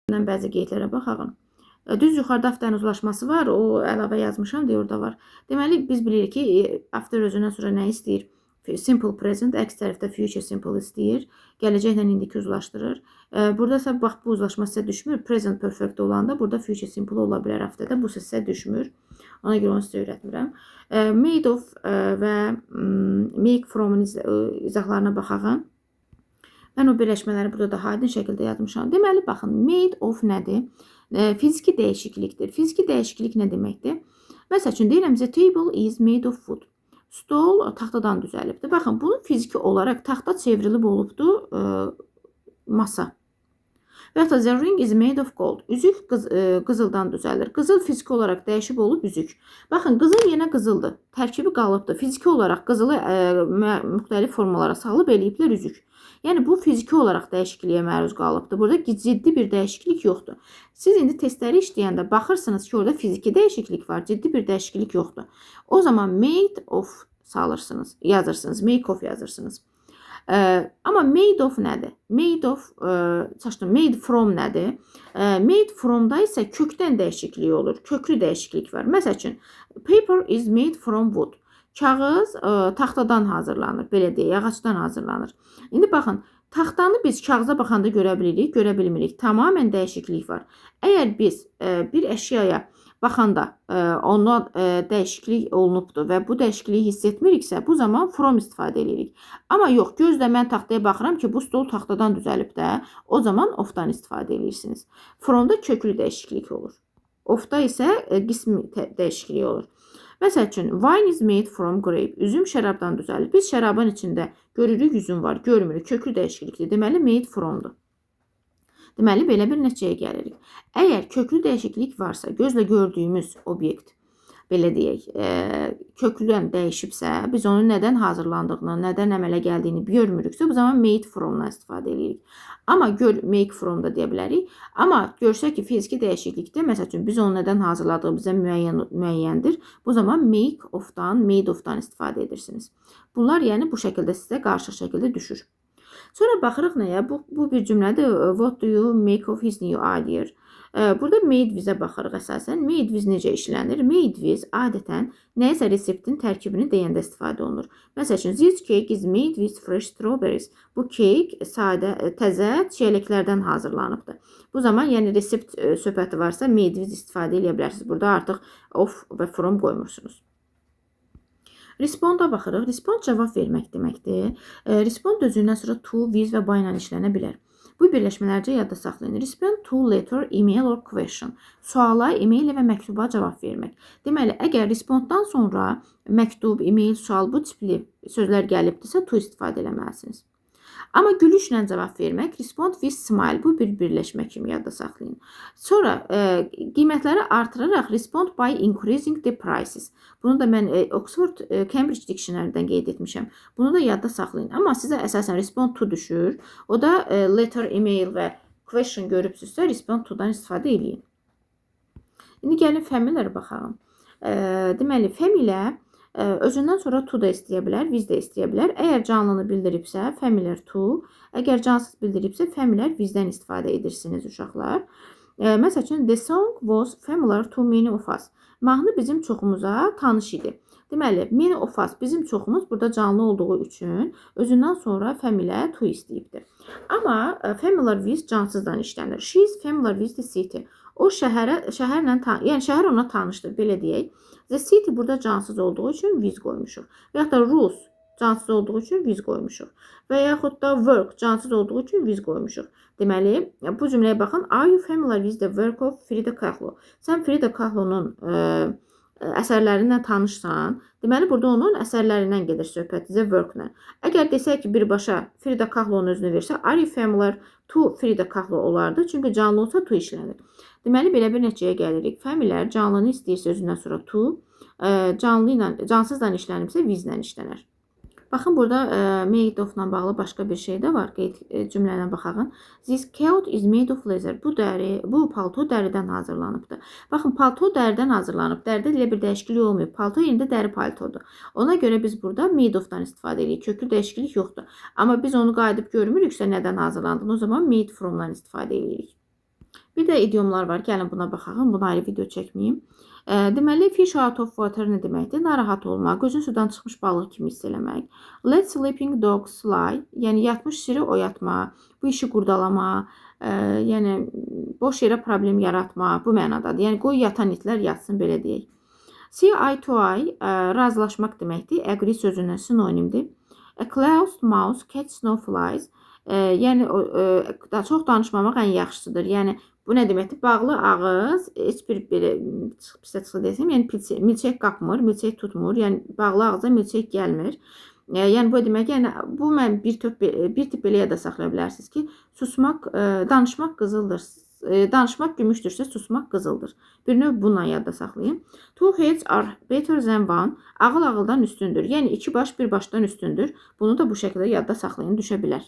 Bəzi qeydlərə baxaq. Düz yuxarıda afterın uzlaşması var, o əlavə yazmışam deyə orada var. Deməli, biz bilirik ki, after özündən sonra nə istəyir? Simple present, əks tərəfdə future simple istəyir. Gələcəklə indiki uzlaşdırır. Burada isə bax, bu uzlaşma sizə düşmür. Present perfect olanda burada future simple ola bilər afterdə. Bu sizə düşmür. Ona görə onu sizə öyrətmirəm. Made of və make from-un izahlarına baxaq. Mən o birləşmələri burada daha aydın şəkildə yazmışam. Deməli, baxın, made of nədir? Fiziki dəyişiklikdir. Fiziki dəyişiklik nə deməkdir? Məsəl üçün, deyirəm, the table is made of wood. Stol taxtadan düzəlibdir. Baxın, bunu fiziki olaraq taxta çevrilib olubdur masa. Və ya da the ring is made of gold. Üzük qızıldan düzəlir. Qızıl fiziki olaraq dəyişib olub üzük. Baxın, qızıl yenə qızıldır. Tərkibi qalıbdır. Fiziki olaraq qızılı müxtəlif formalara salıb eləyiblər üzük. Yəni, bu fiziki olaraq dəyişikliyə məruz qalıbdır. Burada ciddi bir dəyişiklik yoxdur. Siz indi testləri işləyəndə baxırsınız ki, orada fiziki dəyişiklik var, ciddi bir dəyişiklik yoxdur. O zaman made of salırsınız, yazırsınız, make of yazırsınız. Amma made of nədir? Made from nədir? Made from-da isə kökdən dəyişiklik olur, köklü dəyişiklik var. Məsəl üçün, paper is made from wood. Kağız taxtadan hazırlanır, belə deyək, ağacdan hazırlanır. İndi baxın, taxtanı biz kağıza baxanda görə bilirik, görə bilmirik. Tamamilə dəyişiklik var. Əgər biz bir əşyaya baxanda ondan dəyişiklik olunubdur və bu dəyişikliyi hiss etmiriksə, bu zaman from istifadə edirik. Amma yox, gözlə mən taxtaya baxıram ki, bu stol taxtadan düzəlib də, o zaman of-dan istifadə edirsiniz. From-da köklü dəyişiklik olur. Of-da isə qismi dəyişiklik olur. Məsəl üçün, wine is made from grape. Üzüm şərabdan düzəlir. Biz şərabın içində görürük, üzüm var, görmürük. Köklü dəyişiklikdir. Deməli, made from-dur. Deməli, belə bir nəticəyə gəlirik. Əgər köklü dəyişiklik varsa, gözlə gördüyümüz obyekt, belə deyək, köklüdən dəyişibsə, biz onun nədən hazırlandığını, nədən əmələ gəldiyini görmürüksə, bu zaman made from-dan istifadə edirik. Amma make from da deyə bilərik. Amma görsək ki, fiziki dəyişiklikdə, məsəl üçün, biz onu nədən hazırladığı bizə müəyyəndir. Bu zaman make of-dan, made of-dan istifadə edirsiniz. Bunlar yəni bu şəkildə sizə qarşı şəkildə düşür. Sonra baxırıq nəyə? Bu bir cümlədir. What do you make of his new idea? Burada made with-ə baxırıq əsasən. Made with necə işlənir? Made with adətən nəyəsə reseptin tərkibini deyəndə istifadə olunur. Məsəl üçün, this cake is made with fresh strawberries. Bu keyk sadə, təzə çiyələklərdən hazırlanıbdır. Bu zaman, yəni resept söhbəti varsa, made with istifadə edə bilərsiniz. Burada artıq of və from qoymursunuz. Responda baxırıq. Respond cavab vermək deməkdir. Respond özündən sonra to, with və by ilə işlənə bilər. Bu birləşmələrcə yadda saxlayın. Respond to letter, email or question. Suala, email və məktuba cavab vermək. Deməli, əgər responddan sonra məktub, email, sual bu tipli sözlər gəlibdirsə, to istifadə eləməlisiniz. Amma gülüşlə cavab vermək, respond with smile, bu bir birləşmə kimi yadda saxlayın. Sonra qiymətləri artıraraq respond by increasing the prices. Bunu da mən Oxford Cambridge Dictionary-dən qeyd etmişəm. Bunu da yadda saxlayın. Amma sizə əsasən respond to düşür. O da letter, email və question görübsünüzsə, respond to-dan istifadə edin. İndi gəlin familiarə baxalım. Deməli, familiar özündən sonra to da istəyə bilər, with də istəyə bilər. Əgər canlını bildiribsə, familiar to. Əgər cansız bildiribsə, familiar with-dən istifadə edirsiniz uşaqlar. Məsəl üçün, the song was familiar to many of us. Mahnı bizim çoxumuza tanış idi. Deməli, many of us bizim çoxumuz burada canlı olduğu üçün özündən sonra familiar to istəyibdir. Amma familiar with cansızdan işlənir. She is familiar with the city. O yəni şəhər ona tanışdır, belə deyək. The city burada cansız olduğu üçün with qoymuşuq. Və yaxud da Rus cansız olduğu üçün with qoymuşuq. Və yaxud da work cansız olduğu üçün with qoymuşuq. Deməli, bu cümləyə baxın. Are you familiar with the work of Frida Kahlo? Sən Frida Kahlo'nun əsərlərindən tanışsan, deməli, burada onun əsərlərindən gedir söhbət, the work-lə. Əgər desək ki, birbaşa Frida Kahlo'nun özünü versə, are you familiar to Frida Kahlo olardı. Çünki canlı olsa to işlənir. Deməli, belə bir nəticəyə gəlirik. Familiar canlını istəyirsə özündən sonra to, cansızla işlənibsə with-lə işlənər. Baxın, burada made of-la bağlı başqa bir şey də var. Cümləyə baxağın. This coat is made of leather. Bu palto dəridən hazırlanıbdır. Baxın, palto dəridən hazırlanıb. Dəridə elə bir dəyişiklik olmayıb. Palto yerində dəri paltodur. Ona görə biz burada made of-dan istifadə edirik. Köklü dəyişiklik yoxdur. Amma biz onu qayıdıb görmürüksə nədən hazırlandığını, o zaman made from-dan istifadə edirik. Bir də idiomlar var. Gəlin buna baxaq. Buna ayrı video çəkməyim. Deməli, fish out of water nə deməkdir? Narahat olmaq, gözün sudan çıxmış balıq kimi hiss eləmək. Let sleeping dogs lie, yəni yatmış siri oyatma, bu işi qurdalama, yəni boş yerə problem yaratma, bu mənadadır. Yəni qoy yatan itlər yatsın, belə deyək. See eye to eye razılaşmaq deməkdir. Agree sözündən sinonimdir. A closed mouth catch snowflies. Yəni çox danışmamaq ən yaxşısıdır. Yəni bu nə deməkdir? Bağlı ağız heç bir belə pis desəm, yəni milçək qapmır, milçək tutmur. Yəni bağlı ağza milçək gəlmir. Yəni bu demək, yəni bu mən bir tip belə yada saxlaya bilərsiniz ki, susmaq, danışmaq qızıldır. Danışmaq gümüşdürsə, susmaq qızıldır. Bir növ bununla yadda saxlayın. Two heads are better than one. Ağıl ağıldan üstündür. Yəni iki baş bir başdan üstündür. Bunu da bu şəkildə yadda saxlayın, düşə bilər.